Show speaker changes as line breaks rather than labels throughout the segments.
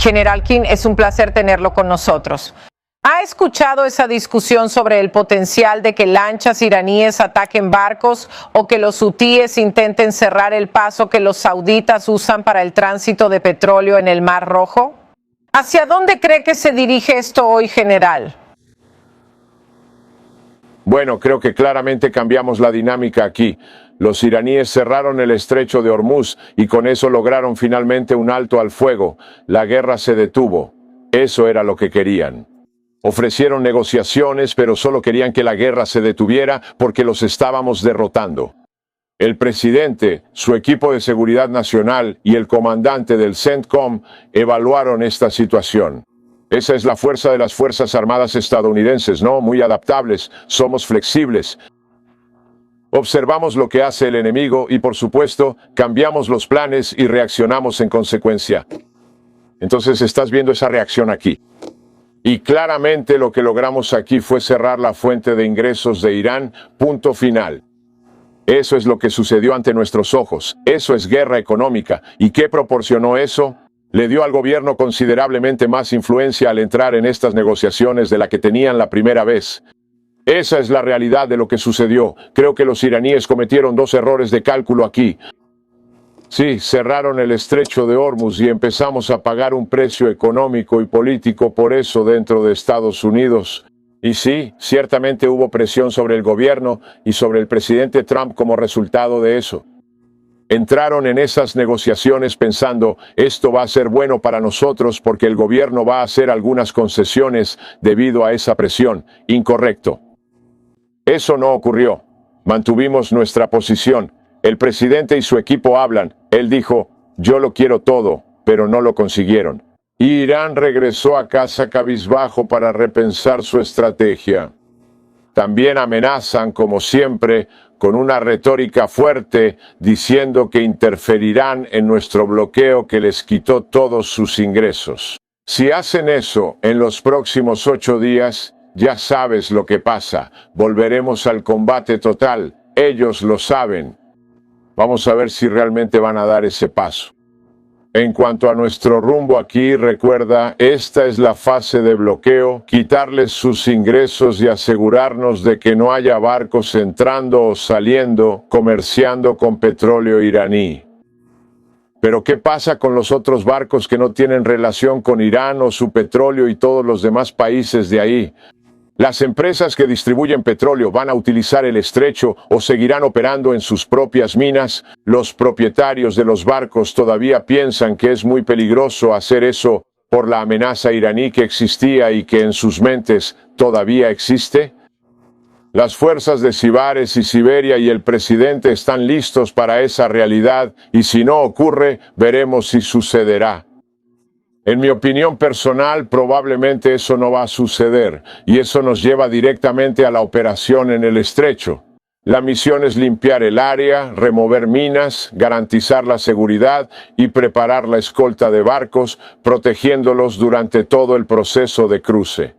General King, es un placer tenerlo con nosotros. ¿Ha escuchado esa discusión sobre el potencial de que lanchas iraníes ataquen barcos o que los hutíes intenten cerrar el paso que los sauditas usan para el tránsito de petróleo en el Mar Rojo? ¿Hacia dónde cree que se dirige esto hoy, general?
Bueno, creo que claramente cambiamos la dinámica aquí. Los iraníes cerraron el estrecho de Hormuz y con eso lograron finalmente un alto al fuego. La guerra se detuvo. Eso era lo que querían. Ofrecieron negociaciones, pero solo querían que la guerra se detuviera porque los estábamos derrotando. El presidente, su equipo de seguridad nacional y el comandante del CENTCOM evaluaron esta situación. Esa es la fuerza de las Fuerzas Armadas estadounidenses, ¿no? Muy adaptables, somos flexibles. Observamos lo que hace el enemigo y, por supuesto, cambiamos los planes y reaccionamos en consecuencia. Entonces estás viendo esa reacción aquí. Y claramente lo que logramos aquí fue cerrar la fuente de ingresos de Irán, punto final. Eso es lo que sucedió ante nuestros ojos. Eso es guerra económica. ¿Y qué proporcionó eso? Le dio al gobierno considerablemente más influencia al entrar en estas negociaciones de la que tenían la primera vez. Esa es la realidad de lo que sucedió. Creo que los iraníes cometieron dos errores de cálculo aquí. Sí, cerraron el estrecho de Hormuz y empezamos a pagar un precio económico y político por eso dentro de Estados Unidos. Y sí, ciertamente hubo presión sobre el gobierno y sobre el presidente Trump como resultado de eso. Entraron en esas negociaciones pensando, esto va a ser bueno para nosotros porque el gobierno va a hacer algunas concesiones debido a esa presión. Incorrecto. Eso no ocurrió. Mantuvimos nuestra posición. El presidente y su equipo hablan. Él dijo, yo lo quiero todo, pero no lo consiguieron. Irán regresó a casa cabizbajo para repensar su estrategia. También amenazan, como siempre, con una retórica fuerte, diciendo que interferirán en nuestro bloqueo que les quitó todos sus ingresos. Si hacen eso en los próximos 8 días, ya sabes lo que pasa. Volveremos al combate total. Ellos lo saben. Vamos a ver si realmente van a dar ese paso. En cuanto a nuestro rumbo aquí, recuerda, esta es la fase de bloqueo, quitarles sus ingresos y asegurarnos de que no haya barcos entrando o saliendo, comerciando con petróleo iraní. Pero ¿qué pasa con los otros barcos que no tienen relación con Irán o su petróleo y todos los demás países de ahí? Las empresas que distribuyen petróleo van a utilizar el estrecho o seguirán operando en sus propias minas. Los propietarios de los barcos todavía piensan que es muy peligroso hacer eso por la amenaza iraní que existía y que en sus mentes todavía existe. Las fuerzas de Sibares y Siberia y el presidente están listos para esa realidad y si no ocurre, veremos si sucederá. En mi opinión personal, probablemente eso no va a suceder, y eso nos lleva directamente a la operación en el estrecho. La misión es limpiar el área, remover minas, garantizar la seguridad y preparar la escolta de barcos, protegiéndolos durante todo el proceso de cruce.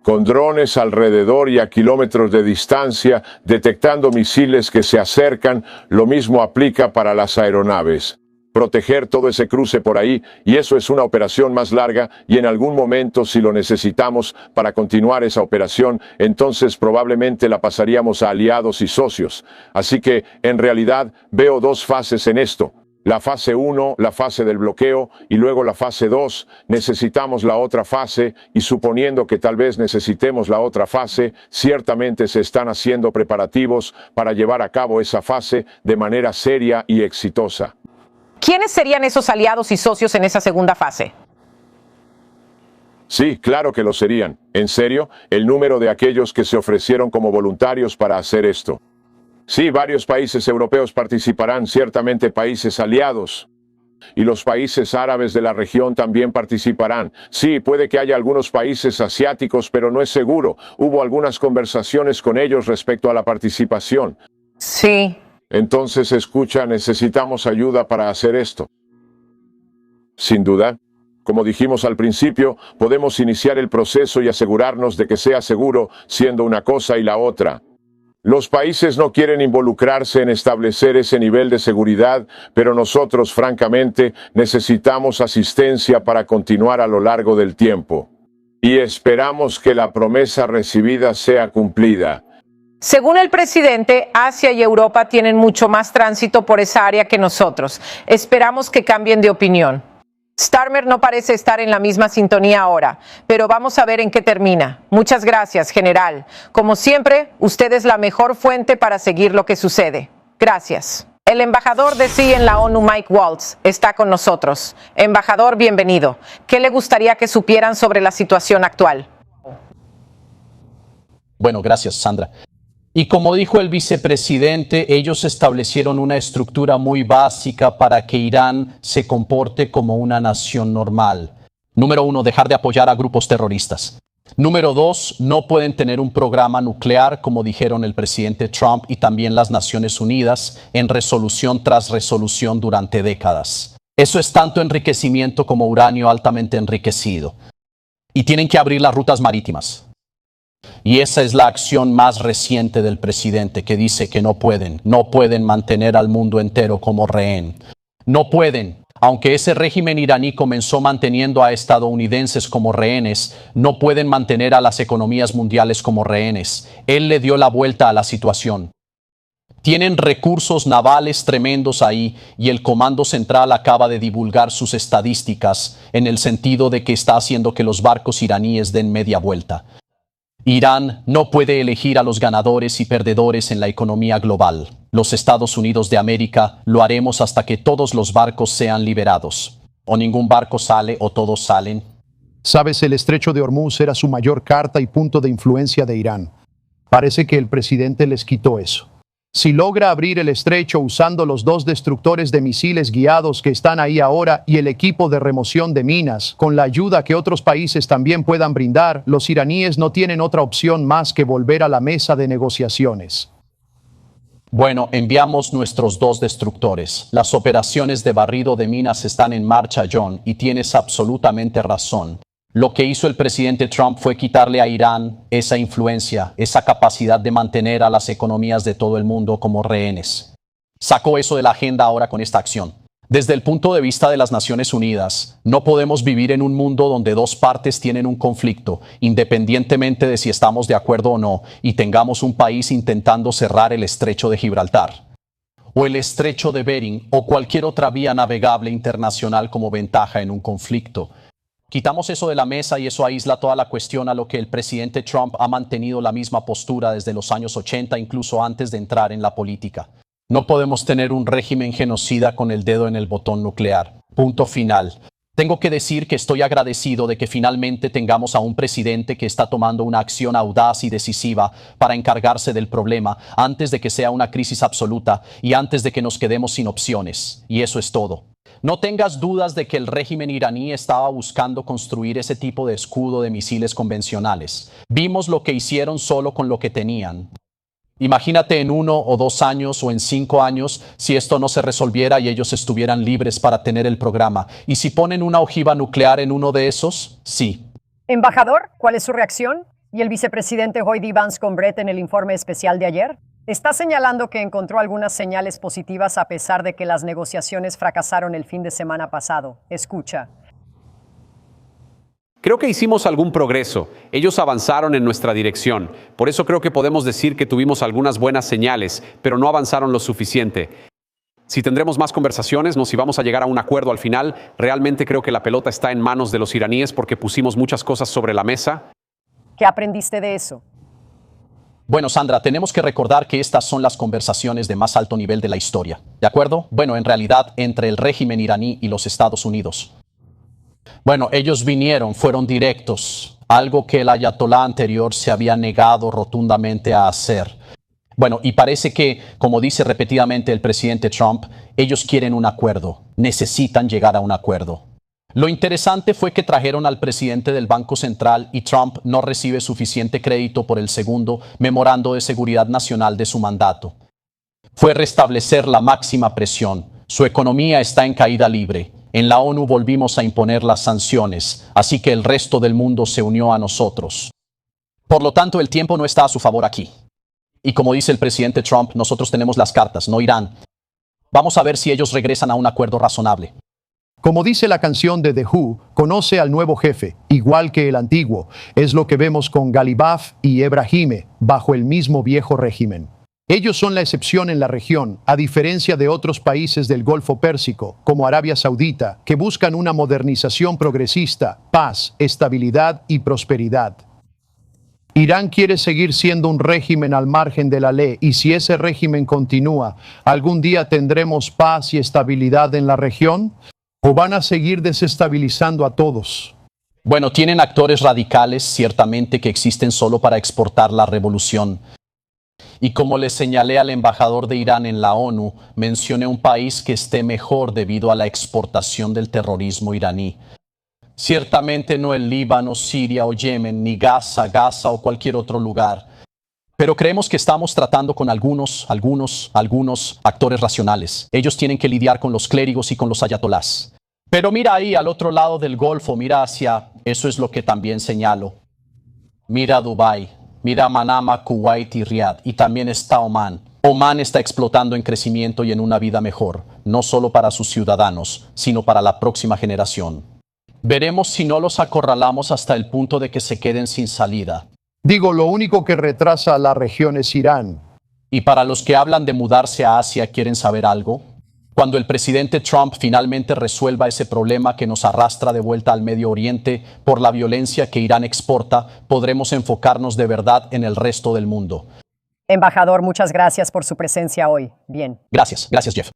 Con drones alrededor y a kilómetros de distancia, detectando misiles que se acercan, lo mismo aplica para las aeronaves. Proteger todo ese cruce por ahí, y eso es una operación más larga, y en algún momento, si lo necesitamos para continuar esa operación, entonces probablemente la pasaríamos a aliados y socios. Así que, en realidad, veo dos fases en esto. La fase 1, la fase del bloqueo, y luego la fase 2, necesitamos la otra fase, y suponiendo que tal vez necesitemos la otra fase, ciertamente se están haciendo preparativos para llevar a cabo esa fase de manera seria y exitosa.
¿Quiénes serían esos aliados y socios en esa segunda fase?
Sí, claro que lo serían. En serio, el número de aquellos que se ofrecieron como voluntarios para hacer esto. Sí, varios países europeos participarán, ciertamente países aliados. Y los países árabes de la región también participarán. Sí, puede que haya algunos países asiáticos, pero no es seguro. Hubo algunas conversaciones con ellos respecto a la participación.
Sí.
Entonces, escucha, necesitamos ayuda para hacer esto. Sin duda. Como dijimos al principio, podemos iniciar el proceso y asegurarnos de que sea seguro, siendo una cosa y la otra. Los países no quieren involucrarse en establecer ese nivel de seguridad, pero nosotros, francamente, necesitamos asistencia para continuar a lo largo del tiempo. Y esperamos que la promesa recibida sea cumplida.
Según el presidente, Asia y Europa tienen mucho más tránsito por esa área que nosotros. Esperamos que cambien de opinión. Starmer no parece estar en la misma sintonía ahora, pero vamos a ver en qué termina. Muchas gracias, general. Como siempre, usted es la mejor fuente para seguir lo que sucede. Gracias. El embajador de sí en la ONU, Mike Waltz, está con nosotros. Embajador, bienvenido. ¿Qué le gustaría que supieran sobre la situación actual?
Bueno, gracias, Sandra. Y como dijo el vicepresidente, ellos establecieron una estructura muy básica para que Irán se comporte como una nación normal. Número 1, dejar de apoyar a grupos terroristas. Número 2, no pueden tener un programa nuclear, como dijeron el presidente Trump y también las Naciones Unidas, en resolución tras resolución durante décadas. Eso es tanto enriquecimiento como uranio altamente enriquecido. Y tienen que abrir las rutas marítimas. Y esa es la acción más reciente del presidente, que dice que no pueden mantener al mundo entero como rehén. No pueden, aunque ese régimen iraní comenzó manteniendo a estadounidenses como rehenes, no pueden mantener a las economías mundiales como rehenes. Él le dio la vuelta a la situación. Tienen recursos navales tremendos ahí y el Comando Central acaba de divulgar sus estadísticas en el sentido de que está haciendo que los barcos iraníes den media vuelta. Irán no puede elegir a los ganadores y perdedores en la economía global. Los Estados Unidos de América lo haremos hasta que todos los barcos sean liberados. O ningún barco sale o todos salen.
Sabes, el estrecho de Hormuz era su mayor carta y punto de influencia de Irán. Parece que el presidente les quitó eso. Si logra abrir el estrecho usando los 2 destructores de misiles guiados que están ahí ahora y el equipo de remoción de minas, con la ayuda que otros países también puedan brindar, los iraníes no tienen otra opción más que volver a la mesa de negociaciones.
Bueno, enviamos nuestros 2 destructores. Las operaciones de barrido de minas están en marcha, John, y tienes absolutamente razón. Lo que hizo el presidente Trump fue quitarle a Irán esa influencia, esa capacidad de mantener a las economías de todo el mundo como rehenes. Sacó eso de la agenda ahora con esta acción. Desde el punto de vista de las Naciones Unidas, no podemos vivir en un mundo donde 2 partes tienen un conflicto, independientemente de si estamos de acuerdo o no, y tengamos un país intentando cerrar el estrecho de Gibraltar, o el estrecho de Bering, o cualquier otra vía navegable internacional como ventaja en un conflicto. Quitamos eso de la mesa y eso aísla toda la cuestión, a lo que el presidente Trump ha mantenido la misma postura desde los años 80, incluso antes de entrar en la política. No podemos tener un régimen genocida con el dedo en el botón nuclear. Punto final. Tengo que decir que estoy agradecido de que finalmente tengamos a un presidente que está tomando una acción audaz y decisiva para encargarse del problema antes de que sea una crisis absoluta y antes de que nos quedemos sin opciones. Y eso es todo. No tengas dudas de que el régimen iraní estaba buscando construir ese tipo de escudo de misiles convencionales. Vimos lo que hicieron solo con lo que tenían. Imagínate en 1 o 2 años o en 5 años si esto no se resolviera y ellos estuvieran libres para tener el programa. ¿Y si ponen una ojiva nuclear en uno de esos? Sí.
Embajador, ¿cuál es su reacción? ¿Y el vicepresidente J.D. Vance con Brett en el informe especial de ayer? Está señalando que encontró algunas señales positivas a pesar de que las negociaciones fracasaron el fin de semana pasado. Escucha.
Creo que hicimos algún progreso. Ellos avanzaron en nuestra dirección. Por eso creo que podemos decir que tuvimos algunas buenas señales, pero no avanzaron lo suficiente. Si tendremos más conversaciones, no si vamos a llegar a un acuerdo al final, realmente creo que la pelota está en manos de los iraníes porque pusimos muchas cosas sobre la mesa.
¿Qué aprendiste de eso?
Bueno, Sandra, tenemos que recordar que estas son las conversaciones de más alto nivel de la historia. ¿De acuerdo? Bueno, en realidad, entre el régimen iraní y los Estados Unidos. Bueno, ellos vinieron, fueron directos, algo que el ayatolá anterior se había negado rotundamente a hacer. Bueno, y parece que, como dice repetidamente el presidente Trump, ellos quieren un acuerdo, necesitan llegar a un acuerdo. Lo interesante fue que trajeron al presidente del Banco Central y Trump no recibe suficiente crédito por el segundo memorando de seguridad nacional de su mandato. Fue restablecer la máxima presión. Su economía está en caída libre. En la ONU volvimos a imponer las sanciones, así que el resto del mundo se unió a nosotros. Por lo tanto, el tiempo no está a su favor aquí. Y como dice el presidente Trump, nosotros tenemos las cartas, no Irán. Vamos a ver si ellos regresan a un acuerdo razonable.
Como dice la canción de The Who, conoce al nuevo jefe, igual que el antiguo. Es lo que vemos con Galibaf y Ebrahime, bajo el mismo viejo régimen. Ellos son la excepción en la región, a diferencia de otros países del Golfo Pérsico, como Arabia Saudita, que buscan una modernización progresista, paz, estabilidad y prosperidad. Irán quiere seguir siendo un régimen al margen de la ley, y si ese régimen continúa, ¿algún día tendremos paz y estabilidad en la región? ¿O van a seguir desestabilizando a todos?
Bueno, tienen actores radicales, ciertamente, que existen solo para exportar la revolución. Y como le señalé al embajador de Irán en la ONU, mencioné un país que esté mejor debido a la exportación del terrorismo iraní. Ciertamente no el Líbano, Siria o Yemen, ni Gaza o cualquier otro lugar. Pero creemos que estamos tratando con algunos actores racionales. Ellos tienen que lidiar con los clérigos y con los ayatolás. Pero mira ahí, al otro lado del Golfo, mira hacia, eso es lo que también señalo. Mira Dubái, mira Manama, Kuwait y Riad, y también está Omán. Omán está explotando en crecimiento y en una vida mejor, no solo para sus ciudadanos, sino para la próxima generación. Veremos si no los acorralamos hasta el punto de que se queden sin salida.
Digo, lo único que retrasa a la región es Irán.
Y para los que hablan de mudarse a Asia, ¿quieren saber algo? Cuando el presidente Trump finalmente resuelva ese problema que nos arrastra de vuelta al Medio Oriente por la violencia que Irán exporta, podremos enfocarnos de verdad en el resto del mundo.
Embajador, muchas gracias por su presencia hoy. Bien.
Gracias, Jeff.